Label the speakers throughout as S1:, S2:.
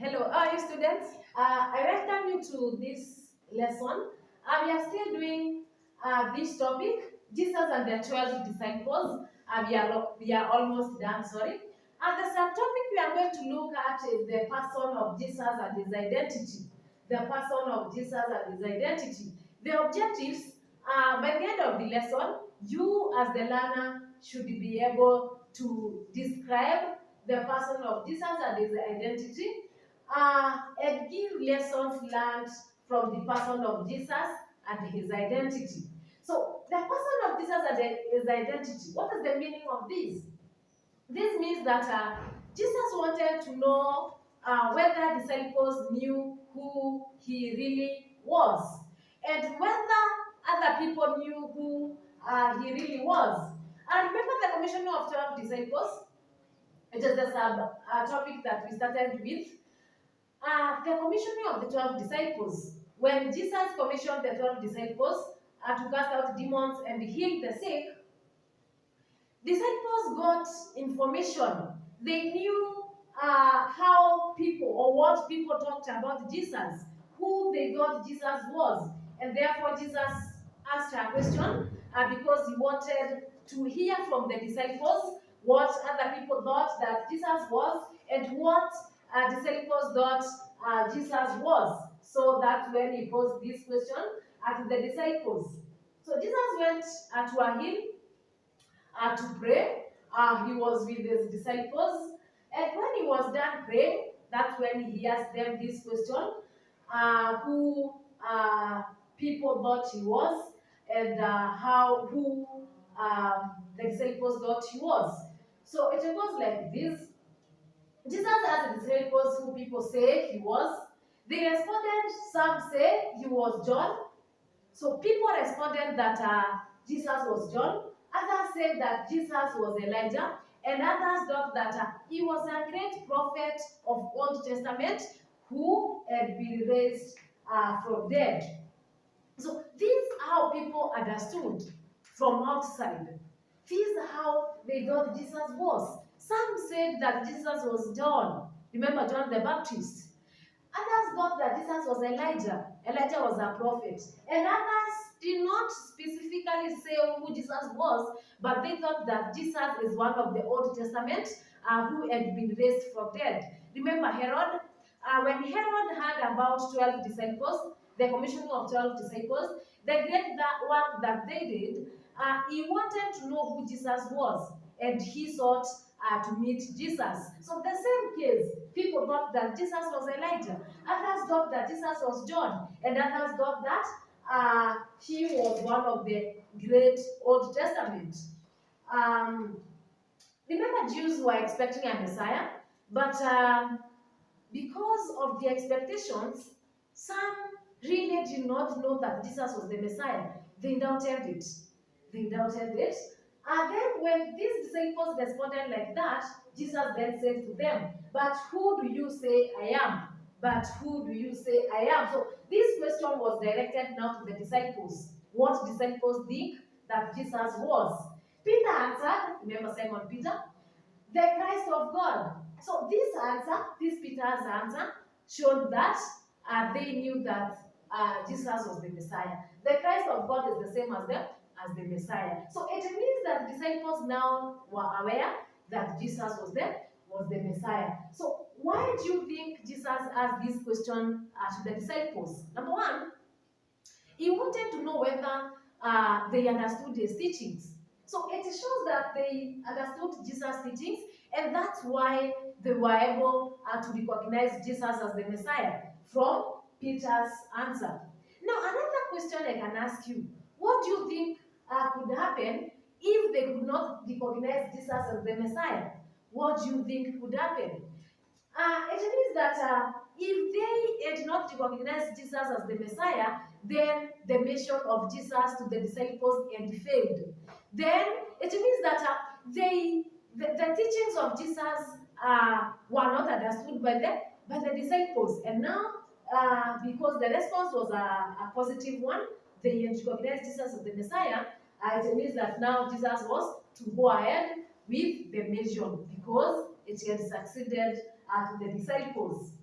S1: Hello, how are you students? I welcome you to this lesson. We are still doing this topic, Jesus and the 12 disciples. We are almost done, sorry. And the subtopic we are going to look at is the person of Jesus and his identity. The person of Jesus and his identity. The objectives, by the end of the lesson, you as the learner should be able to describe the person of Jesus and his identity and give lessons learned from the person of Jesus and his identity. So, the person of Jesus and his identity, what is the meaning of this? This means that Jesus wanted to know whether disciples knew who he really was and whether other people knew who he really was. And remember the commissioning of 12 disciples? It is the sub topic that we started with. The commissioning of the 12 disciples. When Jesus commissioned the 12 disciples to cast out demons and heal the sick, disciples got information. They knew how people or what people talked about Jesus, who they thought Jesus was. And therefore, Jesus asked a question because he wanted to hear from the disciples what other people thought that Jesus was and what disciples thought Jesus was. So that when he posed this question to the disciples. So Jesus went to a hill to pray. He was with his disciples. And when he was done praying, that's when he asked them this question who people thought he was, and who the disciples thought he was. So it goes like this. Jesus asked the disciples who people say he was. They responded, some say he was John. So people responded that Jesus was John. Others said that Jesus was Elijah. And others thought that he was a great prophet of Old Testament who had been raised from dead. So this is how people understood from outside. This is how they thought Jesus was. Some said that Jesus was John. Remember John the Baptist. Others thought that Jesus was Elijah. Elijah was a prophet. And others did not specifically say who Jesus was, but they thought that Jesus is one of the Old Testament who had been raised from dead. Remember Herod? When Herod heard about 12 disciples, the commissioning of 12 disciples, the great work that they did, he wanted to know who Jesus was. And he sought to meet Jesus. So the same case, people thought that Jesus was Elijah. Others thought that Jesus was John. And others thought that he was one of the great Old Testament. Remember, Jews were expecting a Messiah, but because of the expectations, some really did not know that Jesus was the Messiah. They doubted it. They doubted it. And then when these disciples responded like that, Jesus then said to them, but who do you say I am? But who do you say I am? So this question was directed now to the disciples. What disciples think that Jesus was? Peter answered, remember Simon Peter, the Christ of God. So this answer, this Peter's answer, showed that they knew that Jesus was the Messiah. The Christ of God is the same as the Messiah. So it means that the disciples now were aware that Jesus was the Messiah. So why do you think Jesus asked this question to the disciples? Number one, he wanted to know whether they understood his teachings. So it shows that they understood Jesus' teachings, and that's why they were able to recognize Jesus as the Messiah from Peter's answer. Now, another question I can ask you, what do you think could happen if they could not recognize Jesus as the Messiah? What do you think could happen? It means that if they had not recognized Jesus as the Messiah, then the mission of Jesus to the disciples had failed. Then it means that the teachings of Jesus were not understood by the disciples. And now, because the response was a positive one, they had recognized Jesus as the Messiah. It means that now Jesus was to go ahead with the mission because it had succeeded to the disciples.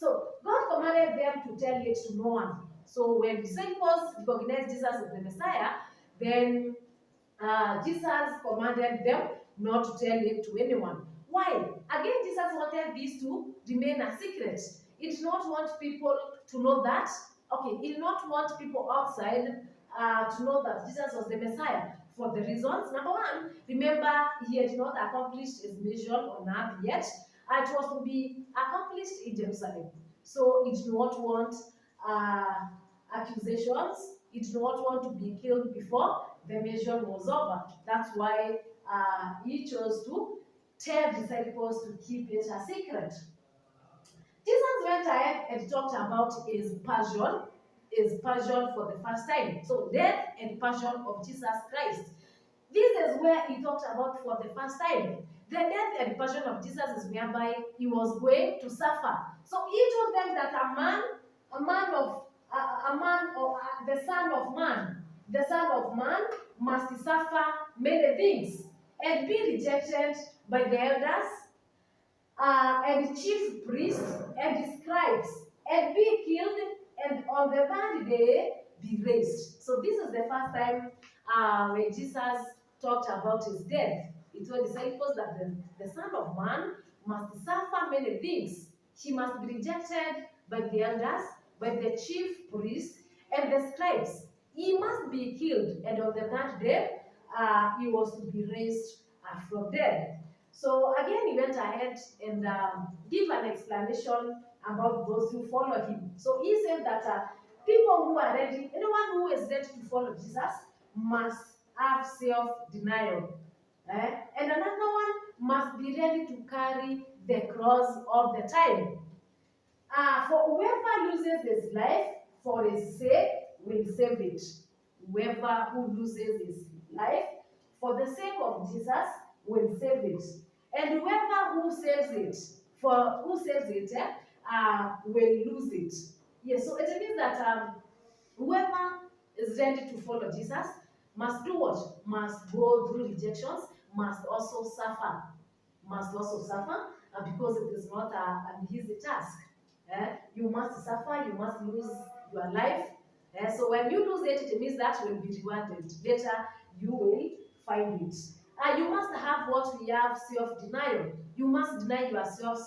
S1: So God commanded them to tell it to no one. So when disciples recognized Jesus as the Messiah, then Jesus commanded them not to tell it to anyone. Why? Again, Jesus wanted this to remain a secret. He did not want people to know that. Okay, he did not want people outside to know that Jesus was the Messiah for the reasons. Number one, remember, he had not accomplished his mission on earth yet. It was to be accomplished in Jerusalem. So he did not want accusations. He did not want to be killed before the mission was over. That's why he chose to tell disciples to keep it a secret. Jesus went ahead and talked about his passion for the first time. So death and passion of Jesus Christ. This is where he talked about for the first time. The death and passion of Jesus is whereby he was going to suffer. So he told them that the Son of Man must suffer many things and be rejected by the elders and chief priests and scribes and be killed and on the third day be raised. So this is the first time when Jesus talked about his death. He told disciples that the Son of Man must suffer many things. He must be rejected by the elders, by the chief priests, and the scribes. He must be killed, and on the third day, he was to be raised from dead. So again, he went ahead and give an explanation about those who follow him. So he said that people who are ready, anyone who is ready to follow Jesus must have self-denial. And another one must be ready to carry the cross all the time. For whoever loses his life for his sake will save it. Whoever who loses his life for the sake of Jesus will save it. And whoever who saves it will lose it. Yes, so it means that whoever is ready to follow Jesus must do what? Must go through rejections, must also suffer. Must also suffer because it is not an easy task. You must suffer, you must lose your life. So when you lose it, it means that you will be rewarded. Later, you will find it. You must have what we have self-denial. You must deny yourself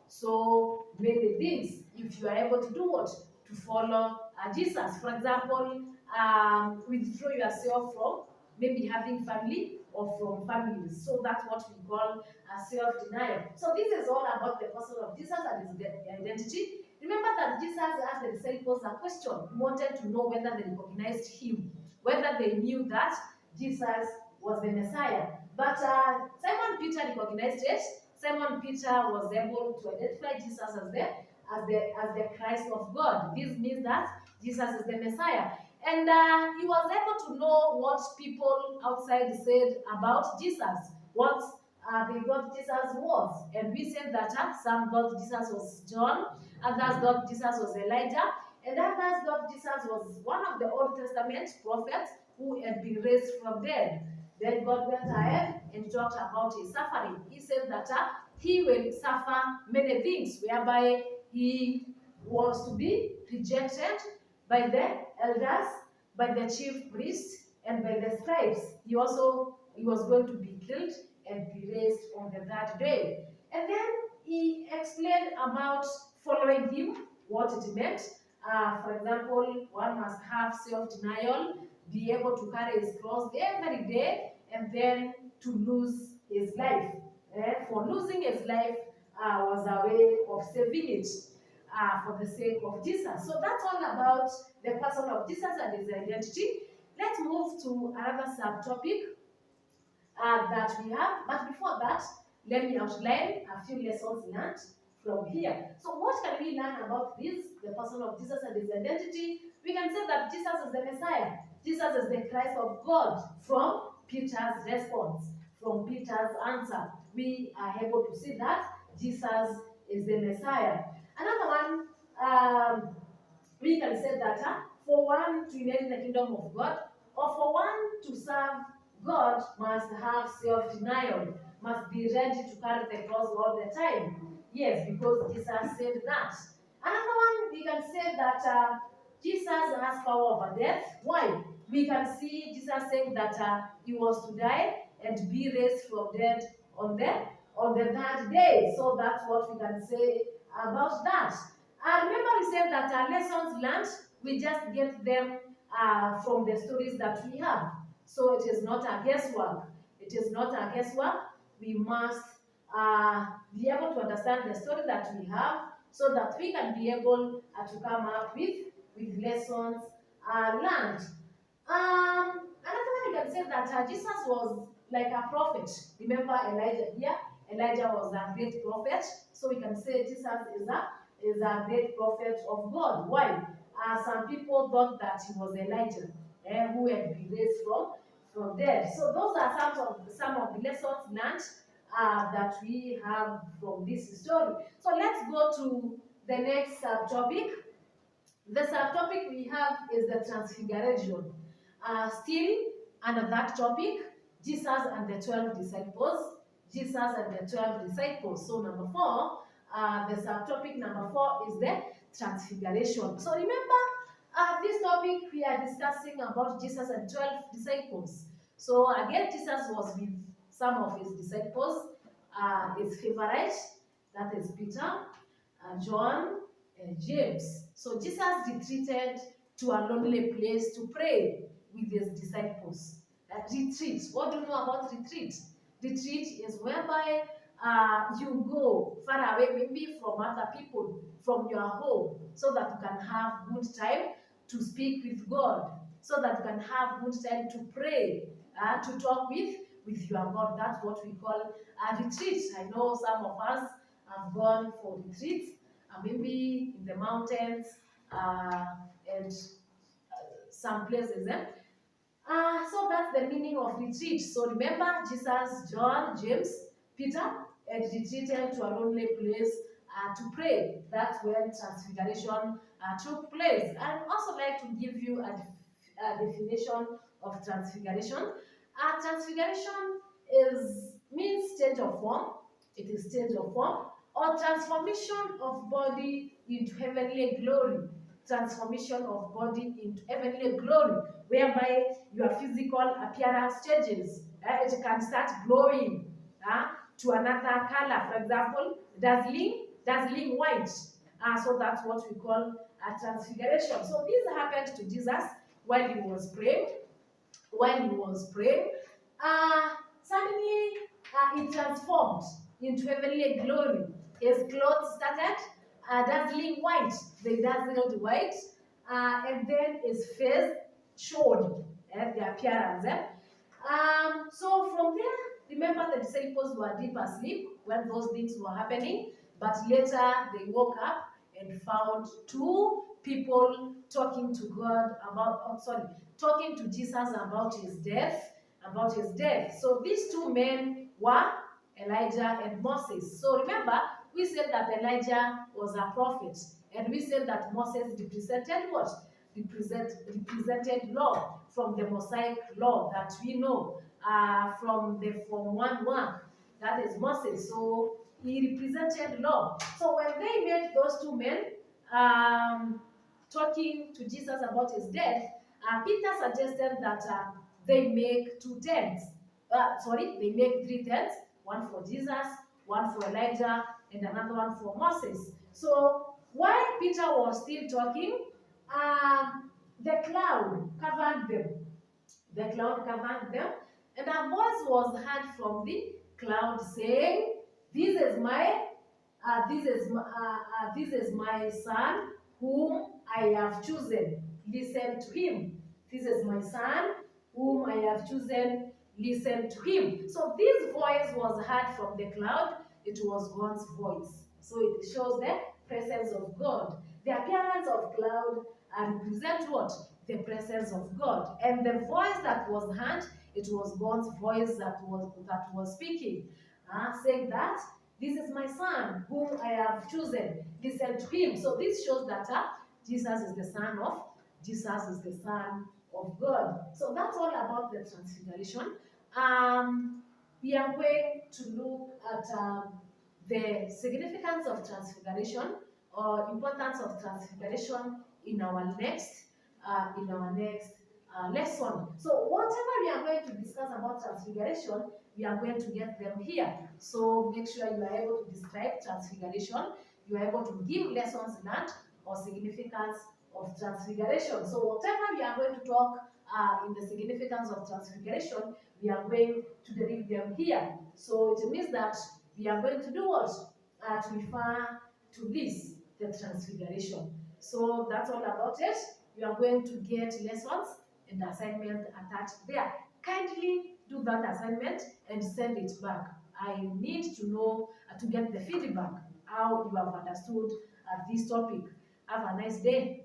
S1: so many things if you are able to do what? To follow Jesus. For example, withdraw yourself from maybe having family or from families. So that's what we call self-denial. So this is all about the person of Jesus and his identity. Remember that Jesus asked the disciples a question. He wanted to know whether they recognized him, whether they knew that Jesus was the Messiah. But Simon Peter recognized it. Simon Peter was able to identify Jesus as the Christ of God. This means that Jesus is the Messiah. And he was able to know what people outside said about Jesus, what they thought Jesus was. And we said that some thought Jesus was John, others thought Jesus was Elijah, and others thought Jesus was one of the Old Testament prophets who had been raised from dead. Then God went ahead and talked about his suffering. He said that he will suffer many things, whereby he was to be rejected by the elders, by the chief priests, and by the scribes. He was going to be killed and be raised on the third day. And then he explained about following him, what it meant. For example, one must have self-denial, be able to carry his cross every day, and then to lose his life. For losing his life was a way of saving it for the sake of Jesus. So that's all about the person of Jesus and his identity. Let's move to another subtopic that we have. But before that, let me outline a few lessons learned from here. So what can we learn about this, the person of Jesus and his identity? We can say that Jesus is the Messiah. Jesus is the Christ of God. From Peter's response, from Peter's answer, we are able to see that Jesus is the Messiah. Another one, we can say that for one to inherit the kingdom of God, or for one to serve God, must have self-denial, must be ready to carry the cross all the time. Yes, because Jesus said that. Another one, we can say that Jesus has power over death. Why? We can see Jesus saying that he was to die and be raised from dead on the third day. So that's what we can say about that. Remember, we said that lessons learned, we just get them from the stories that we have. So it is not a guesswork. It is not a guesswork. We must be able to understand the story that we have so that we can be able to come up with lessons learned. Another one you can say that Jesus was like a prophet. Remember Elijah here? Elijah was a great prophet. So we can say Jesus is a great prophet of God. Why? Some people thought that he was Elijah who had been raised from dead. So those are some of the lessons learned that we have from this story. So let's go to the next subtopic. The subtopic we have is the transfiguration. Still under that topic, Jesus and the 12 disciples. Jesus and the 12 disciples. So number 4, the subtopic number 4 is the transfiguration. So remember, this topic we are discussing about Jesus and 12 disciples. So again, Jesus was with some of his disciples, his favorite, that is Peter, John, and James. So Jesus retreated to a lonely place to pray with his disciples. Retreat. What do you know about retreat? Retreat is whereby you go far away, maybe from other people, from your home, so that you can have good time to speak with God, so that you can have good time to pray, to talk with your God. That's what we call a retreat. I know some of us have gone for retreats, maybe in the mountains and some places. So that's the meaning of retreat. So remember, Jesus, John, James, Peter, and retreated to a lonely place to pray. That's when transfiguration took place. I'd also like to give you a definition of transfiguration. Transfiguration means change of form. It is change of form or transformation of body into heavenly glory. Transformation of body into heavenly glory, whereby your physical appearance changes. It can start glowing to another color. For example, dazzling white. So that's what we call a transfiguration. So this happened to Jesus while he was praying. Suddenly it transformed into heavenly glory. His clothes started dazzling white. They dazzled white, and then his face showed the appearance. So from there, remember the disciples were deep asleep when those things were happening, but later they woke up and found two people talking to God about, talking to Jesus about his death, So these two men were Elijah and Moses. So remember, we said that Elijah was a prophet, and we said that Moses represented what? Represented law, from the Mosaic law that we know from 1:1. That is Moses. So he represented law. So when they met those two men talking to Jesus about his death, Peter suggested that they make two tents. They make three tents, one for Jesus, one for Elijah, and another one for Moses. So while Peter was still talking, the cloud covered them. The cloud covered them, and a voice was heard from the cloud saying, "This is my, this is my son, whom I have chosen. Listen to him. This is my son, whom I have chosen. Listen to him." So this voice was heard from the cloud. It was God's voice. So it shows the presence of God. The appearance of cloud represent what? The presence of God. And the voice that was heard, it was God's voice that was speaking, saying that, "This is my son, whom I have chosen. Listen to him." So this shows that Jesus is the son of God. So that's all about the transfiguration. We are going to look at the significance of transfiguration importance of transfiguration in our next lesson. So whatever we are going to discuss about transfiguration, we are going to get them here. So make sure you are able to describe transfiguration. You are able to give lessons learned or significance of transfiguration. So whatever we are going to talk in the significance of transfiguration, we are going to derive them here. So it means that we are going to do what? To refer to this, the transfiguration. So that's all about it. You are going to get lessons and assignment attached there. Kindly do that assignment and send it back. I need to know, to get the feedback, how you have understood this topic. Have a nice day.